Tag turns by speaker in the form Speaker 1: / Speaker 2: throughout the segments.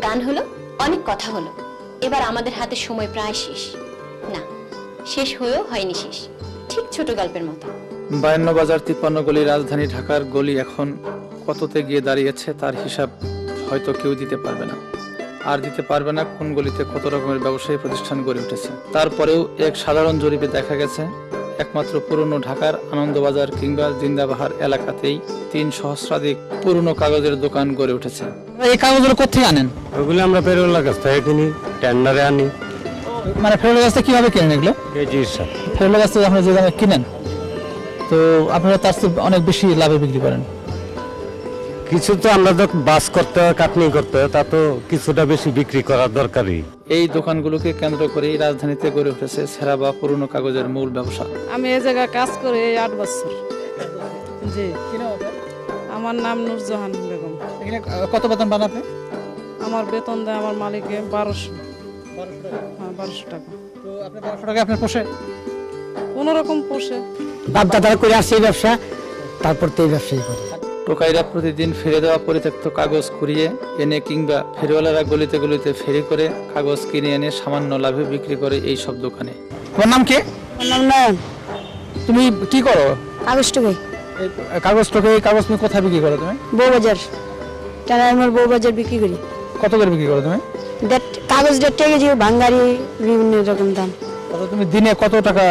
Speaker 1: গান হলো, অনেক কথা হলো, এবার আমাদের হাতে সময় প্রায় শেষ। না, শেষ হয়েও হয়নি শেষ, ঠিক ছোট গল্পের মতো।
Speaker 2: 52 বাজার 53 গলি রাজধানী ঢাকার গলি এখন কততে গিয়ে দাঁড়িয়েছে তার হিসাব হয়তো কেউ দিতে পারবে না, আর দিতে পারবে না কোন গলিতে কত রকমের ব্যবসায়ী প্রতিষ্ঠান গড়ে উঠেছে। তারপরেও এক সাধারণ জরিপে দেখা গেছে একমাত্র পুরনো ঢাকার আনন্দবাজার কিংবা জিন্দাবাহার এলাকাতেই 3 সহস্রাধিক পুরনো কাগজের দোকান গড়ে উঠেছে।
Speaker 3: এই কাগজগুলো কোথেকে আনেন?
Speaker 4: ওগুলো আমরা ফেরোলার কাছ থেকে কিনি, টেন্ডারে আনি।
Speaker 3: মানে ফেরোলার কাছ থেকে কিভাবে কেনেন এগুলো?
Speaker 4: কেজির সাথে।
Speaker 3: ফেরোলার কাছ থেকে আপনারা যে দামে কিনেন, তো আপনারা তার চেয়ে অনেক বেশি লাভে বিক্রি করেন।
Speaker 4: কিছু তো আমরা তো বাস করতে হয়, কাটনি করতে হয়, তা তো কিছুটা বেশি বিক্রি করার দরকারই।
Speaker 2: এই দোকানগুলোকে কেন্দ্র করেই রাজধানীতে গড়ে উঠেছে সেরা বা পুরনো কাগজের মূল ব্যবসা।
Speaker 5: আমি এই জায়গায় কাজ করি 8 বছর। জি, আমার নাম নূরজাহান বেগম।
Speaker 3: এখানে কত বেতন পান আপনি?
Speaker 5: আমার বেতন দেয় আমার মালিকে 1200। হ্যাঁ, 1200 টাকা।
Speaker 3: তো আপনি 1200 টাকা আপনার পোষে?
Speaker 5: কোনো রকম পোষে।
Speaker 6: বাপ দাদারা করে আসছে এই ব্যবসা, তারপর তো এই ব্যবসায়ী করে।
Speaker 2: টোকাইরা প্রতিদিন ফেলে দেওয়া পরিত্যক্ত কাগজ কুড়িয়ে এনে কিংবা ফেরিওয়ালারা গলিতে গলিতে ফেরি করে কাগজ কিনে এনে সামান্য লাভে বিক্রি করে এই সব দোকানে।
Speaker 3: তোমার নাম কি?
Speaker 6: আমার নাম নয়ন।
Speaker 3: তুমি কি করো?
Speaker 6: কাগজ টুকে
Speaker 3: এই কাগজ টোকে, এই কাগজ তুমি কোথায় বিক্রি করো তুমি?
Speaker 6: বউবাজার, টানার বউবাজার বিক্রি করি।
Speaker 3: কত করে বিক্রি করো তুমি?
Speaker 6: কাগজ 1.5 টাকা কেজি, ভাঙ্গারি বিভিন্ন রকম দাম।
Speaker 3: তুমি দিনে কত টাকা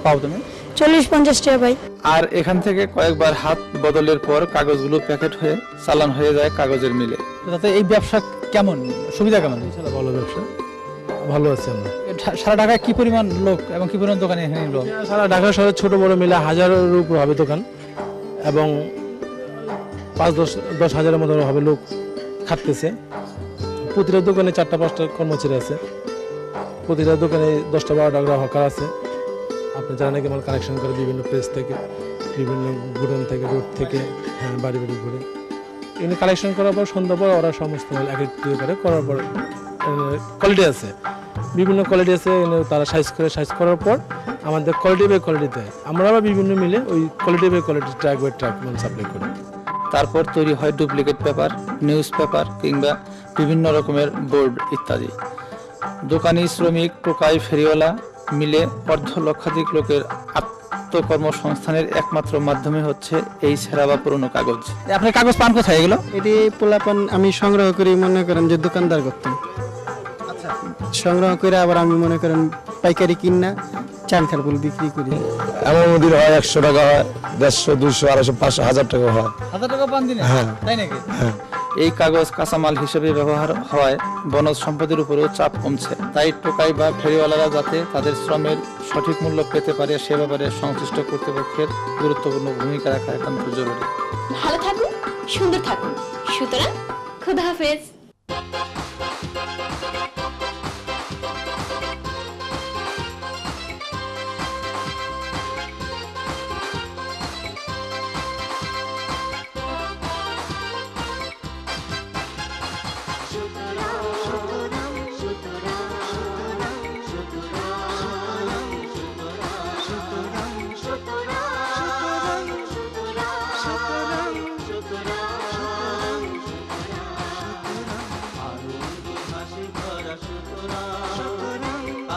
Speaker 3: পাও তুমি?
Speaker 6: 40-50 টাকা পাই।
Speaker 2: আর এখান থেকে কয়েকবার হাত বদলের পর কাগজগুলো প্যাকেট হয়ে চালান হয়ে যায় কাগজের মিলে।
Speaker 3: তাতে এই ব্যবসা কেমন, সুবিধা কেমন?
Speaker 7: ভালো ব্যবসা, ভালো আছে আমরা।
Speaker 3: সারা ঢাকায় কি পরিমাণ লোক এবং কি পরিমাণ দোকানে এখানে লোক?
Speaker 7: সারা ঢাকা শহরে ছোট বড় মিলে 1000-এর উপর হবে দোকান, এবং 5-10 হাজারের মতো হবে লোক খাটতেছে। প্রতিটা দোকানে 4টা-5টা কর্মচারী আছে, প্রতিটা দোকানে 10টা-12টা গ্রাহক আছে। আপনি জানেন নাকি মাল কালেকশন করে বিভিন্ন প্লেস থেকে, বিভিন্ন গুডন থেকে, রোড থেকে, হ্যাঁ, বাড়ি বাড়ি ঘুরে এগুলো কালেকশন করার পর সন্ধ্যার পর ওরা সমস্ত মাল একত্রিত করে করার পর কোয়ালিটি আছে, বিভিন্ন কোয়ালিটি আছে, তারা সাইজ করার পর আমাদের কোয়ালিটি বাই কোয়ালিটি দেয়। আমরা আবার বিভিন্ন মিলে ওই quality by quality truck by truck মাল সাপ্লাই করি।
Speaker 2: তারপর তৈরি হয় ডুপ্লিকেট পেপার, নিউজ পেপার কিংবা বিভিন্ন রকমের বোর্ড ইত্যাদি। দোকানি, শ্রমিক, টোকাই, ফেরিওয়ালা মিলে অর্ধ লক্ষাধিক লোকের আত্মকর্মসংস্থানের একমাত্র মাধ্যমে হচ্ছে এই সেরা বা পুরনো কাগজ।
Speaker 3: আপনার কাগজ পান কোথায় এগুলো?
Speaker 8: এটি পোলাপান আমি সংগ্রহ করি, মনে করেন যে দোকানদার করতাম। সংগ্রহ করে আবার আমি মনে করেন পাইকারি কিনা চান খারপুল বিক্রি করি।
Speaker 4: এমন মুদির হয় 100 টাকা হয়, 150, 200, 250, 500, 1000 টাকা হয়।
Speaker 3: 1000 টাকা পান দিনে?
Speaker 4: হ্যাঁ।
Speaker 3: তাই নাকি?
Speaker 4: হ্যাঁ।
Speaker 2: এই কাগজ কাঁচামাল হিসেবে ব্যবহার হওয়ায় বনজ সম্পদের উপরেও চাপ কমছে। তাই টোকাই বা ফেরিওয়ালারা যাতে তাদের শ্রমের সঠিক মূল্য পেতে পারে সে ব্যাপারে সংশ্লিষ্ট কর্তৃপক্ষের গুরুত্বপূর্ণ ভূমিকা রাখা একান্ত জরুরি।
Speaker 1: ভালো থাকুন, সুন্দর থাকুন, সুতরাং খুদা হাফেজ।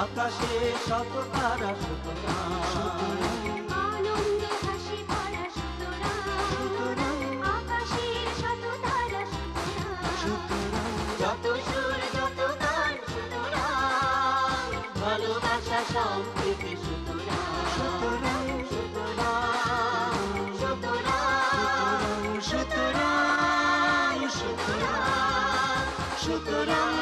Speaker 9: আকাশে শত তারা সুতরাং,
Speaker 10: আনন্দে হাসি ভরা সুতরাং, আকাশে শত তারা সুতরাং,
Speaker 9: যত সুর যত গান সুতরাং, ভালোবাসা সম্প্রীতি সুতরাং, সুতরাং, সুতরাং, সুতরাং, সুতরাং, সুতরাং, সুতরাং।